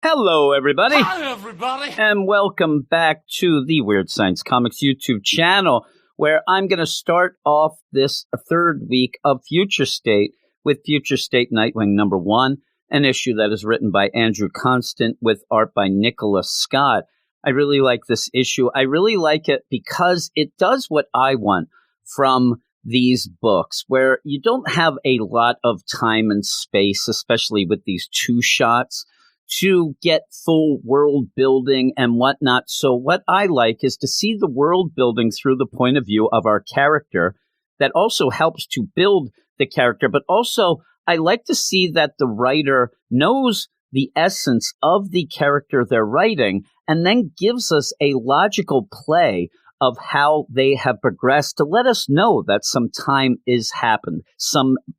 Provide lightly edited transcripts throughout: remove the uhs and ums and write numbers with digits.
Hello, everybody. Hi, everybody. And welcome back to the Weird Science Comics YouTube channel, where I'm going to start off this third week of Future State with Future State Nightwing #1, an issue that is written by Andrew Constant with art by Nicholas Scott. I really like this issue. I really like it because it does what I want from these books, where you don't have a lot of time and space, especially with these two shots, to get full world building and whatnot. So what I like is to see the world building through the point of view of our character. That also helps to build the character, but also I like to see that the writer knows the essence of the character they're writing and then gives us a logical play of how they have progressed to let us know that some time is happened.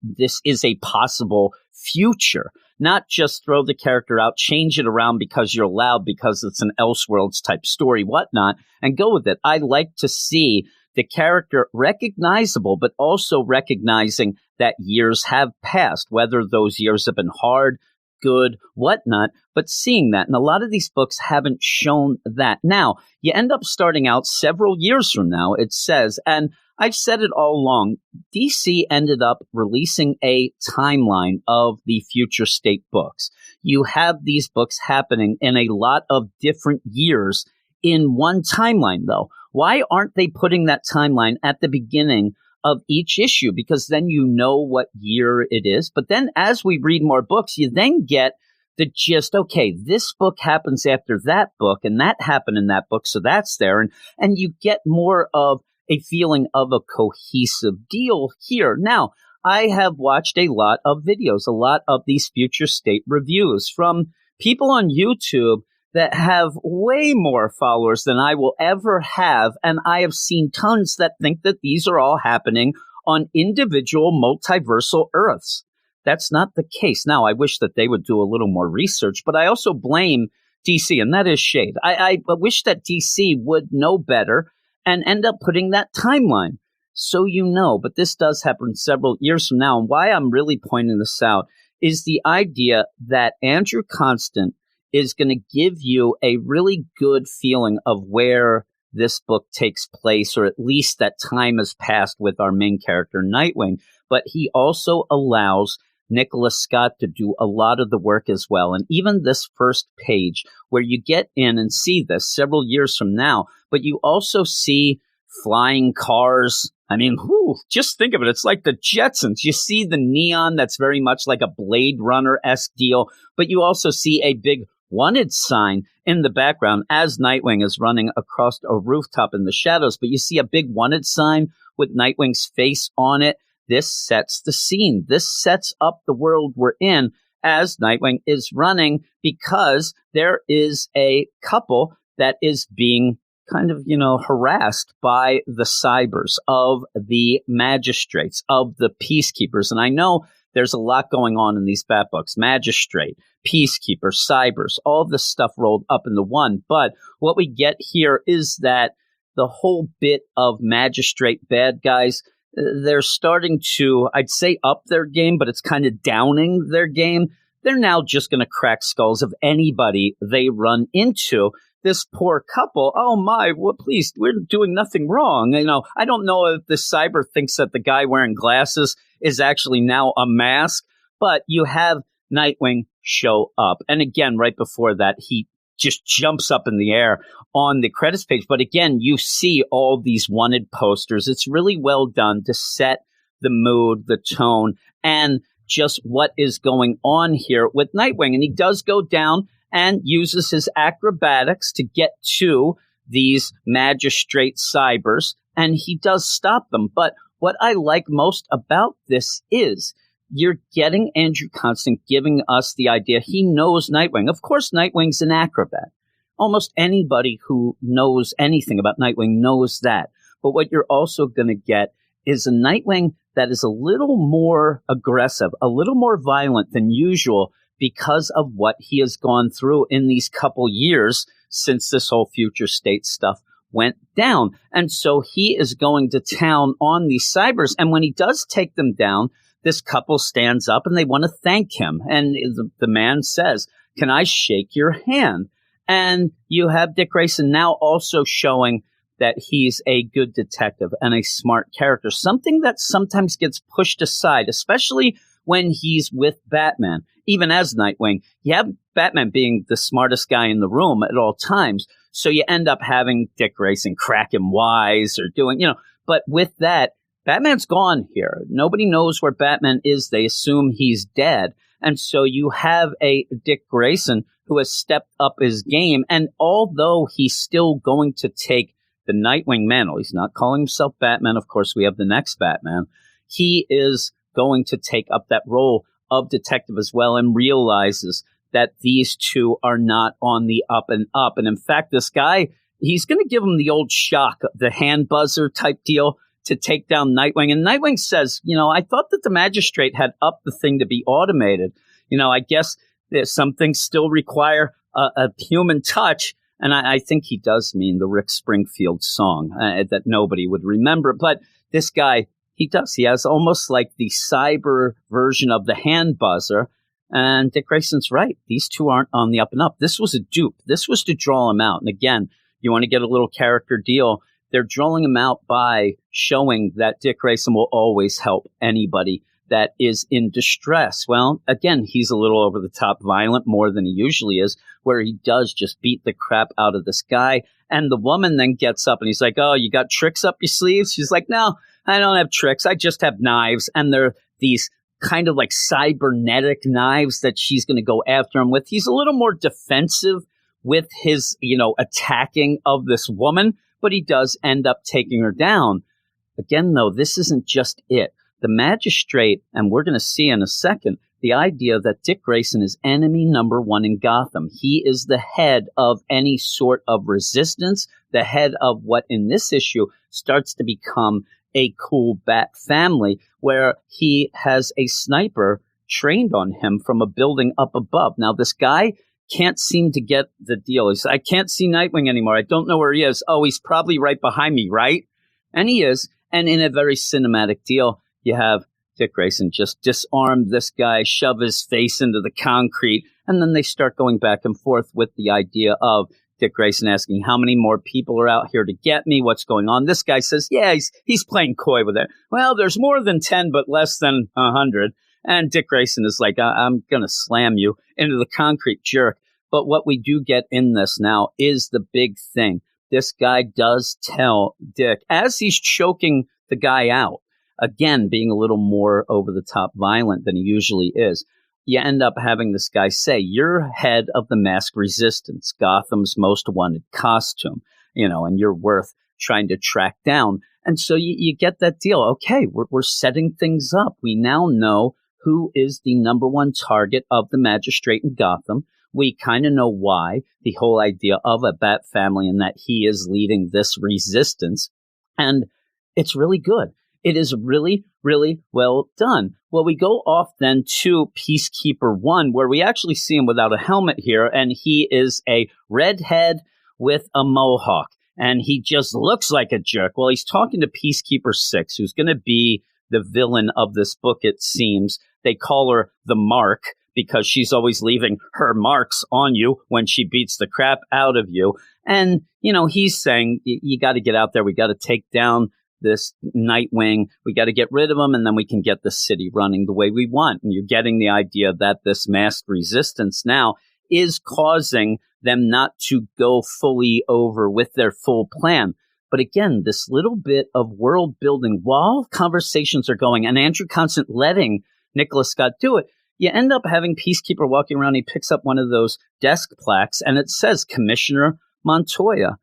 This is a possible future. Not just throw the character out, change it around because you're allowed, because it's an Elseworlds type story, whatnot, and go with it. I like to see the character recognizable, but also recognizing that years have passed, whether those years have been hard, good, whatnot, but seeing that. And a lot of these books haven't shown that. Now, you end up starting out several years from now, it says, and I've said it all along, DC ended up releasing a timeline of the Future State books. You have these books happening in a lot of different years in one timeline, though. Why aren't they putting that timeline at the beginning of each issue? Because then you know what year it is. But then as we read more books, you then get the gist, okay, this book happens after that book, and that happened in that book, so that's there. And you get more of a feeling of a cohesive deal here. Now, I have watched a lot of videos, a lot of these Future State reviews from people on YouTube that have way more followers than I will ever have, and I have seen tons that think that these are all happening on individual multiversal Earths. That's not the case. Now, I wish that they would do a little more research, but I also blame DC, and that is shade. I wish that DC would know better and end up putting that timeline, so you know. But this does happen several years from now, and why I'm really pointing this out is the idea that Andrew Constant is going to give you a really good feeling of where this book takes place, or at least that time has passed with our main character, Nightwing. But he also allows Nicholas Scott to do a lot of the work as well. And even this first page, where you get in and see this several years from now, but you also see flying cars. I mean, just think of it. It's like the Jetsons. You see the neon that's very much like a Blade Runner-esque deal, but you also see a big wanted sign in the background as Nightwing is running across a rooftop in the shadows. But you see a big wanted sign with Nightwing's face on it. This sets the scene. This sets up the world we're in as Nightwing is running, because there is a couple that is being kind of, harassed by the cybers of the magistrates, of the peacekeepers. And I know there's a lot going on in these Bat books. Magistrate, peacekeeper, cybers, all this stuff rolled up into one. But what we get here is that the whole bit of magistrate bad guys, they're starting to, I'd say, up their game, but it's kind of downing their game. They're now just going to crack skulls of anybody they run into. This poor couple, oh my, well, please, we're doing nothing wrong. I don't know if the cyber thinks that the guy wearing glasses is actually now a mask, but you have Nightwing show up. And again, right before that, he just jumps up in the air on the credits page. But again, you see all these wanted posters. It's really well done to set the mood, the tone, and just what is going on here with Nightwing. And he does go down and uses his acrobatics to get to these magistrate cybers, and he does stop them. But what I like most about this is you're getting Andrew Constant giving us the idea he knows Nightwing. Of course, Nightwing's an acrobat. Almost anybody who knows anything about Nightwing knows that. But what you're also going to get is a Nightwing that is a little more aggressive, a little more violent than usual, because of what he has gone through in these couple years since this whole Future State stuff went down. And so he is going to town on these cybers. And when he does take them down, this couple stands up and they want to thank him. And the man says, Can I shake your hand? And you have Dick Grayson now also showing that he's a good detective and a smart character, something that sometimes gets pushed aside, especially when he's with Batman. Even as Nightwing, you have Batman being the smartest guy in the room at all times. So you end up having Dick Grayson crack him wise or doing, but with that, Batman's gone here. Nobody knows where Batman is. They assume he's dead. And so you have a Dick Grayson who has stepped up his game. And although he's still going to take the Nightwing mantle, he's not calling himself Batman. Of course, we have the next Batman. He is going to take up that role of detective as well and realizes that these two are not on the up and up. And in fact, this guy, he's going to give him the old shock, the hand buzzer type deal to take down Nightwing. And Nightwing says, I thought that the magistrate had upped the thing to be automated. I guess there's some things still require a human touch. And I think he does mean the Rick Springfield song that nobody would remember. But this guy, he does. He has almost like the cyber version of the hand buzzer. And Dick Grayson's right. These two aren't on the up and up. This was a dupe. This was to draw him out. And again, you want to get a little character deal. They're drawing him out by showing that Dick Grayson will always help anybody that is in distress. Well, again, he's a little over the top violent, more than he usually is, where he does just beat the crap out of this guy. And the woman then gets up and he's like, oh, you got tricks up your sleeves? She's like, no, I don't have tricks. I just have knives. And they're these kind of like cybernetic knives that she's going to go after him with. He's a little more defensive with his, attacking of this woman, but he does end up taking her down. Again, though, this isn't just it. The magistrate, and we're going to see in a second, the idea that Dick Grayson is enemy number one in Gotham. He is the head of any sort of resistance, the head of what in this issue starts to become a cool Bat family, where he has a sniper trained on him from a building up above. Now, this guy can't seem to get the deal. He's, I can't see Nightwing anymore. I don't know where he is. Oh, he's probably right behind me, right? And he is. And in a very cinematic deal, you have Dick Grayson just disarm this guy, shove his face into the concrete, and then they start going back and forth with the idea of Dick Grayson asking, how many more people are out here to get me? What's going on? This guy says, yeah, he's playing coy with it. Well, there's more than 10, but less than 100. And Dick Grayson is like, I'm going to slam you into the concrete, jerk. But what we do get in this now is the big thing. This guy does tell Dick, as he's choking the guy out, again, being a little more over the top violent than he usually is, you end up having this guy say, you're head of the masked resistance, Gotham's most wanted costume, and you're worth trying to track down. And so you get that deal. Okay, we're setting things up. We now know who is the number one target of the magistrate in Gotham. We kind of know why, the whole idea of a Bat family and that he is leading this resistance. And it's really good. It is really, really well done. Well, we go off then to Peacekeeper 1, where we actually see him without a helmet here, and he is a redhead with a mohawk, and he just looks like a jerk. Well, he's talking to Peacekeeper 6, who's going to be the villain of this book, it seems. They call her the Mark because she's always leaving her marks on you when she beats the crap out of you. And, he's saying, you got to get out there. We got to take down this Nightwing, we got to get rid of him, and then we can get the city running the way we want. And you're getting the idea that this masked resistance now is causing them not to go fully over with their full plan. But again, this little bit of world building while conversations are going, and Andrew Constant letting Nicholas Scott do it, you end up having Peacekeeper walking around. He picks up one of those desk plaques, and it says Commissioner Montoya.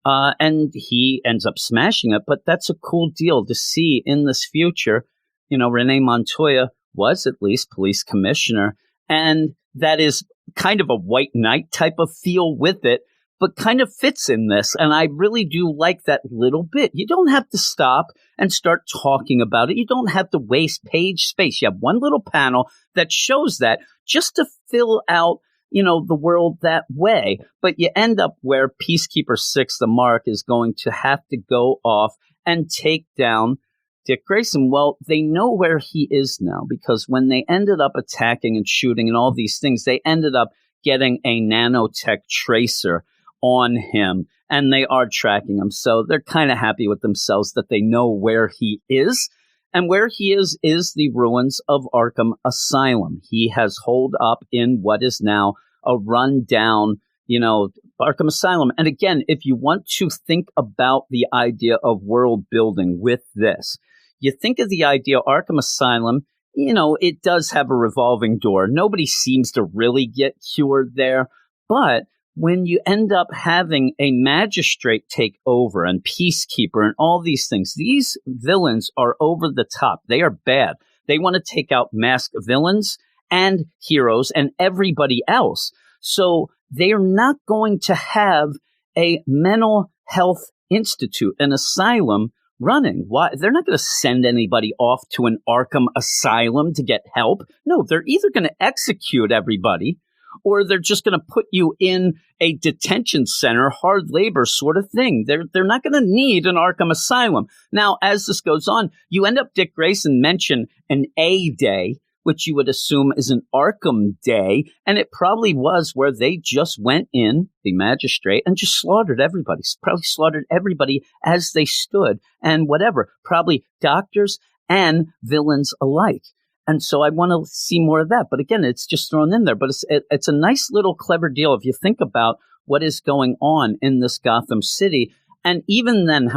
And he ends up smashing it, but that's a cool deal to see in this future. Renee Montoya was at least police commissioner, and that is kind of a White Knight type of feel with it, but kind of fits in this. And I really do like that little bit. You don't have to stop and start talking about it. You don't have to waste page space. You have one little panel that shows that just to fill out the world that way. But you end up where Peacekeeper 6, the Mark, is going to have to go off and take down Dick Grayson. Well, they know where he is now, because when they ended up attacking and shooting and all these things, they ended up getting a nanotech tracer on him, and they are tracking him. So they're kind of happy with themselves that they know where he is. And where he is the ruins of Arkham Asylum. He has holed up in what is now a rundown, Arkham Asylum. And again, if you want to think about the idea of world building with this, you think of the idea Arkham Asylum, it does have a revolving door. Nobody seems to really get cured there. But when you end up having a magistrate take over and peacekeeper and all these things, these villains are over the top. They are bad. They want to take out masked villains and heroes and everybody else. So they are not going to have a mental health institute, an asylum running. Why? They're not going to send anybody off to an Arkham Asylum to get help. No, they're either going to execute everybody, or they're just going to put you in a detention center, hard labor sort of thing. They're not going to need an Arkham Asylum. Now, as this goes on, you end up, Dick Grayson mentioned an A day, which you would assume is an Arkham day, and it probably was where they just went in, the magistrate, and just slaughtered everybody. Probably slaughtered everybody as they stood, and whatever. Probably doctors and villains alike. And so I want to see more of that. But again, it's just thrown in there. But it's a nice little clever deal if you think about what is going on in this Gotham City. And even then,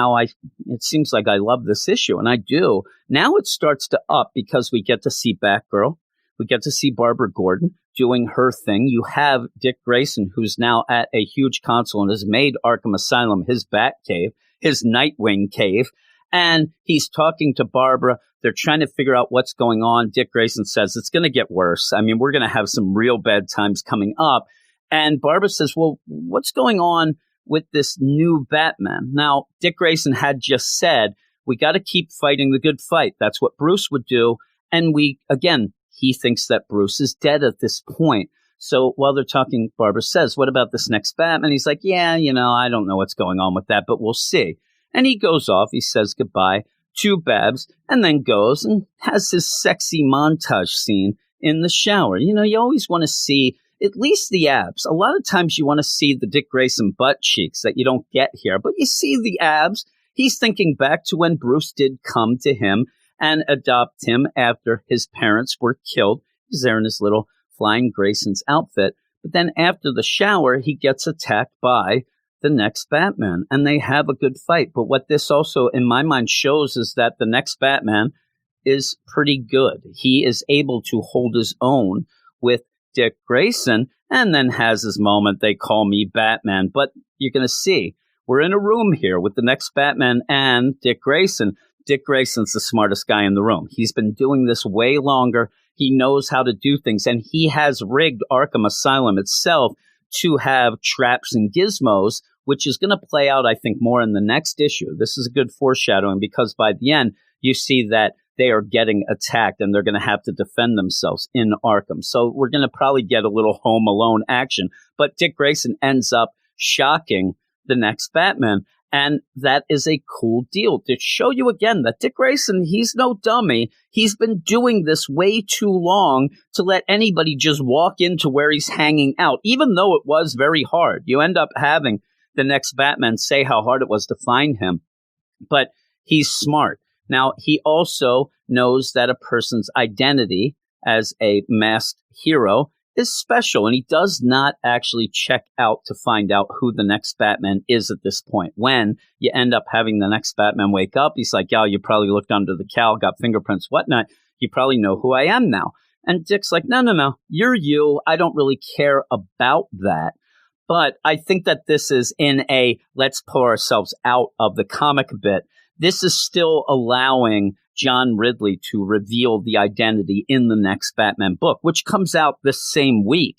it seems like I love this issue, and I do. Now it starts to up because we get to see Batgirl. We get to see Barbara Gordon doing her thing. You have Dick Grayson, who's now at a huge console and has made Arkham Asylum his Bat cave, his Nightwing cave. And he's talking to Barbara. They're trying to figure out what's going on. Dick Grayson says it's going to get worse. I mean, we're going to have some real bad times coming up. And Barbara says, well, what's going on with this new Batman? Now, Dick Grayson had just said, we got to keep fighting the good fight. That's what Bruce would do. And he thinks that Bruce is dead at this point. So while they're talking, Barbara says, what about this next Batman? He's like, yeah, I don't know what's going on with that, but we'll see. And he goes off. He says goodbye to Babs and then goes and has his sexy montage scene in the shower. You always want to see at least the abs. A lot of times you want to see the Dick Grayson butt cheeks that you don't get here, but you see the abs. He's thinking back to when Bruce did come to him and adopt him after his parents were killed. He's there in his little Flying Grayson's outfit. But then after the shower, he gets attacked by the next Batman, and they have a good fight. But what this also, in my mind, shows is that the next Batman is pretty good. He is able to hold his own with Dick Grayson, and then has his moment, they call me Batman. But you're going to see, we're in a room here with the next Batman and Dick Grayson. Dick Grayson's the smartest guy in the room. He's been doing this way longer. He knows how to do things, and he has rigged Arkham Asylum itself to have traps and gizmos, which is going to play out, I think, more in the next issue. This is a good foreshadowing because by the end, you see that they are getting attacked and they're going to have to defend themselves in Arkham. So we're going to probably get a little Home Alone action. But Dick Grayson ends up shocking the next Batman. And that is a cool deal to show you again that Dick Grayson, he's no dummy. He's been doing this way too long to let anybody just walk into where he's hanging out, even though it was very hard. You end up having the next Batman say how hard it was to find him. But he's smart. Now, he also knows that a person's identity as a masked hero is special, and he does not actually check out to find out who the next Batman is at this point. When you end up having the next Batman wake up, he's like, yeah, you probably looked under the cowl, got fingerprints, whatnot. You probably know who I am now. And Dick's like, no, you're you. I don't really care about that. But I think that this is in a let's pull ourselves out of the comic a bit. This is still allowing John Ridley to reveal the identity in the next Batman book, which comes out this same week.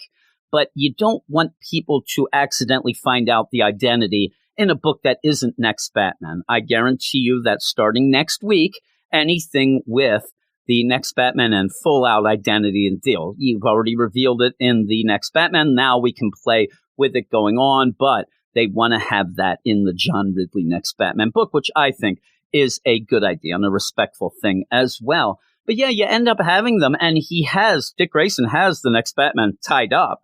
But you don't want people to accidentally find out the identity in a book that isn't next Batman. I guarantee you that starting next week, anything with the next Batman and full out identity and deal. You've already revealed it in the next Batman. Now we can play with it going on, but they want to have that in the John Ridley next Batman book, which I think is a good idea and a respectful thing as well. But yeah, you end up having them, and Dick Grayson has the next Batman tied up,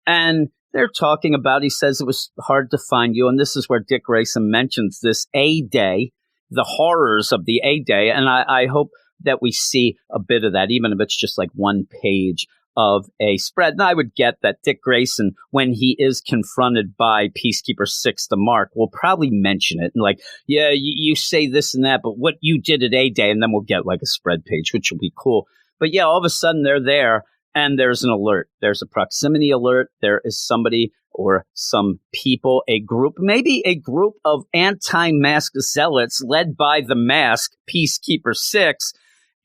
And they're talking about, he says it was hard to find you. And this is where Dick Grayson mentions this A-Day, the horrors of the A-Day. And I hope that we see a bit of that, even if it's just like one page of a spread. And I would get that Dick Grayson, when he is confronted by Peacekeeper 6, the Mark, will probably mention it. And like, yeah, you say this and that, but what you did at A-Day, and then we'll get like a spread page, which will be cool. But yeah, all of a sudden they're there. And there's an alert. There's a proximity alert. There is somebody or some people, a group, maybe a group of anti-mask zealots led by the Mask, Peacekeeper 6,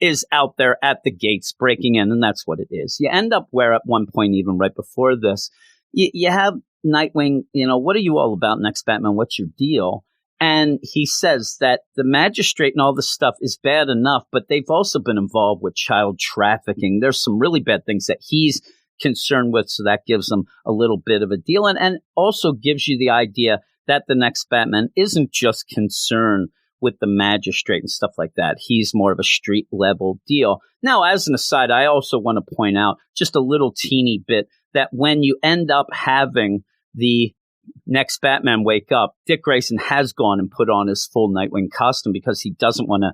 is out there at the gates breaking in. And that's what it is. You end up where at one point, even right before this, you have Nightwing, what are you all about, next Batman? What's your deal? And he says that the magistrate and all this stuff is bad enough, but they've also been involved with child trafficking. There's some really bad things that he's concerned with, so that gives them a little bit of a deal, and also gives you the idea that the next Batman isn't just concerned with the magistrate and stuff like that. He's more of a street-level deal. Now, as an aside, I also want to point out just a little teeny bit that when you end up having the next Batman wake up, Dick Grayson has gone and put on his full Nightwing costume because he doesn't want to,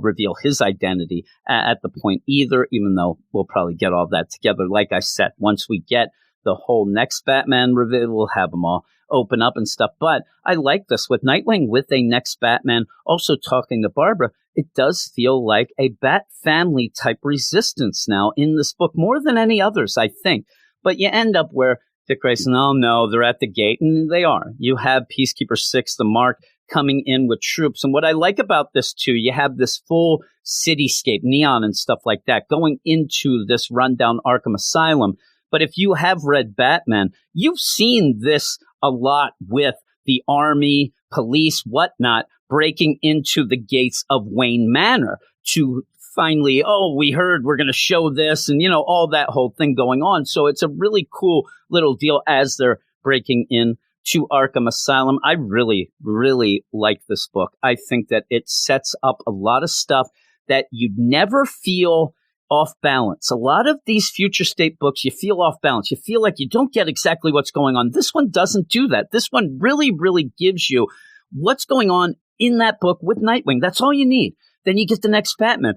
reveal his identity at the point either, even though we'll probably get all that together. Like I said, once we get the whole next Batman reveal, we'll have them all open up and stuff. But I like this with Nightwing, with a next Batman also talking to Barbara. It does feel like a Bat family type resistance now in this book, more than any others, I think. But you end up where Dick Grayson, oh no, they're at the gate, and they are. You have Peacekeeper 6, the Mark, coming in with troops. And what I like about this too, you have this full cityscape, neon and stuff like that, going into this rundown Arkham Asylum. But if you have read Batman, you've seen this a lot with the army, police, whatnot, breaking into the gates of Wayne Manor to finally, we heard we're going to show this, and, all that whole thing going on. So it's a really cool little deal as they're breaking in to Arkham Asylum. I really, really like this book. I think that it sets up a lot of stuff that you'd never feel off balance. A lot of these future state books, you feel off balance. You feel like you don't get exactly what's going on. This one doesn't do that. This one really, really gives you what's going on in that book with Nightwing. That's all you need. Then you get the next Batman.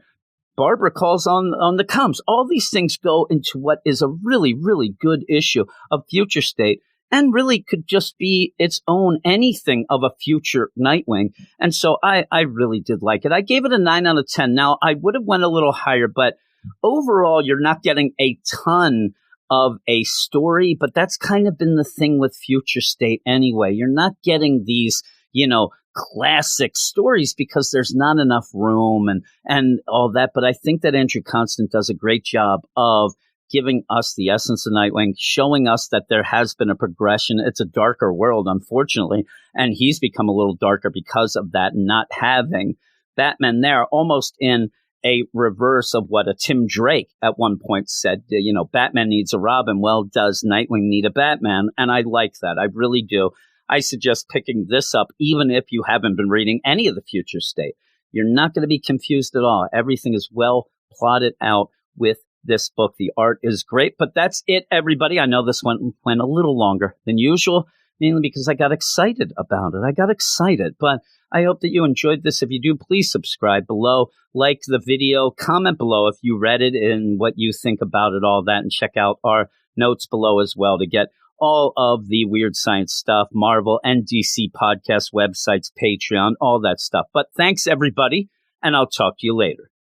Barbara calls on the comms. All these things go into what is a really, really good issue of Future State, and really could just be its own anything of a future Nightwing. And so I really did like it. I gave it a 9 out of 10. Now, I would have went a little higher, but overall, you're not getting a ton of a story, but that's kind of been the thing with Future State anyway. You're not getting these, classic stories because there's not enough room and all that. But I think that Andrew Constant does a great job of giving us the essence of Nightwing, showing us that there has been a progression. It's a darker world, unfortunately, and he's become a little darker because of that, not having Batman there, almost in a reverse of what a Tim Drake at one point said. Batman needs a Robin. Well, does Nightwing need a Batman? And I like that. I really do. I suggest picking this up, even if you haven't been reading any of the Future State. You're not going to be confused at all. Everything is well plotted out with this book. The art is great, but that's it, everybody. I know this one went a little longer than usual, mainly because I got excited about it. I got excited, but I hope that you enjoyed this. If you do, please subscribe below, like the video, comment below if you read it and what you think about it, all that, and check out our notes below as well to get all of the Weird Science stuff, Marvel and DC podcast websites, Patreon, all that stuff. But thanks, everybody, and I'll talk to you later.